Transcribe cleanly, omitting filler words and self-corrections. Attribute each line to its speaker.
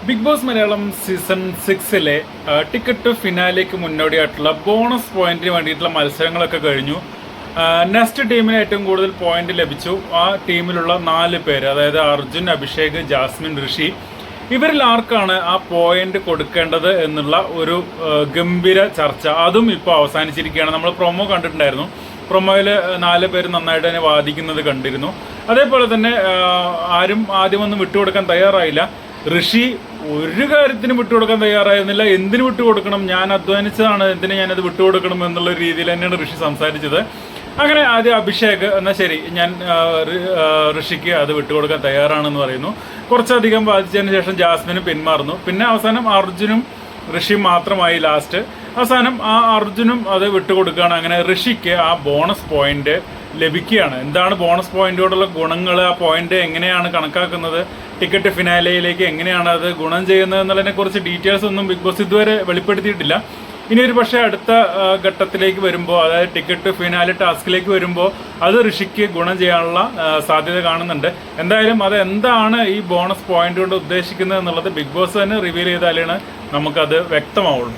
Speaker 1: Big Boss Malayalam season 6-ലെ ticket to ഫിനാലേക്ക് മുന്നോടിയായിട്ടുള്ള ബോണസ് പോയിന്റിന് വേണ്ടിയിട്ടുള്ള മത്സരങ്ങളൊക്കെ കഴിഞ്ഞു. നെക്സ്റ്റ് ടീമിന് ഏറ്റവും കൂടുതൽ പോയിന്റ് ലഭിച്ചു. ആ ടീമിലുള്ള 4 പേര്, അതായത് അർജുൻ, അഭിഷേക്, ജാസ്മിൻ, ഋഷി, ഇവരിൽ ആർക്കാണ് ആ പോയിന്റ് കൊടുക്കേണ്ടത് എന്നുള്ള ഒരു ഗംഭീര ചർച്ച അതും ഇപ്പോൾ അവസാനിച്ചിരിക്കുകയാണ്. നമ്മൾ പ്രൊമോ കണ്ടിട്ടുണ്ടായിരുന്നു. പ്രൊമോയിൽ 4 പേര് നന്നായിട്ട് തന്നെ വാദിക്കുന്നത് കണ്ടിരുന്നു. അതേപോലെ തന്നെ ആരും ആദ്യമൊന്നും വിട്ടുകൊടുക്കാൻ തയ്യാറായില്ല. ഋഷി ഒരു കാര്യത്തിന് വിട്ടുകൊടുക്കാൻ തയ്യാറായിരുന്നില്ല. എന്തിനു വിട്ടുകൊടുക്കണം, ഞാൻ അധ്വാനിച്ചതാണ്, എന്തിനു ഞാനത് വിട്ടുകൊടുക്കണം എന്നുള്ള രീതിയിൽ തന്നെയാണ് ഋഷി സംസാരിച്ചത്. അങ്ങനെ ആദ്യം അഭിഷേക് എന്നാൽ ശരി, ഞാൻ ഋഷിക്ക് അത് വിട്ടുകൊടുക്കാൻ തയ്യാറാണെന്ന് പറയുന്നു. കുറച്ചധികം വാദിച്ചതിന് ശേഷം ജാസ്മിനും പിന്മാറുന്നു. പിന്നെ അവസാനം അർജുനും ഋഷിയും മാത്രമായി ലാസ്റ്റ്. അവസാനം ആ അർജുനും അത് വിട്ടുകൊടുക്കുകയാണ്. അങ്ങനെ ഋഷിക്ക് ആ ബോണസ് പോയിന്റ് ലഭിക്കുകയാണ്. എന്താണ് ബോണസ് പോയിന്റോടുള്ള ഗുണങ്ങൾ, ആ പോയിന്റ് എങ്ങനെയാണ് കണക്കാക്കുന്നത്, ടിക്കറ്റ് ഫിനാലയിലേക്ക് എങ്ങനെയാണ് അത് ഗുണം ചെയ്യുന്നത് എന്നുള്ളതിനെ കുറിച്ച് ഡീറ്റെയിൽസ് ഒന്നും ബിഗ് ബോസ് ഇതുവരെ വെളിപ്പെടുത്തിയിട്ടില്ല. ഇനി ഒരു പക്ഷേ അടുത്ത ഘട്ടത്തിലേക്ക് വരുമ്പോൾ, അതായത് ടിക്കറ്റ് ഫിനാലെ ടാസ്കിലേക്ക് വരുമ്പോൾ അത് ഋഷിക്ക് ഗുണം ചെയ്യാനുള്ള സാധ്യത കാണുന്നുണ്ട്. എന്തായാലും അത് എന്താണ് ഈ ബോണസ് പോയിന്റ് കൊണ്ട് ഉദ്ദേശിക്കുന്നത് എന്നുള്ളത് ബിഗ് ബോസ് തന്നെ റിവീൽ ചെയ്താലാണ് നമുക്കത് വ്യക്തമാവുള്ളൂ.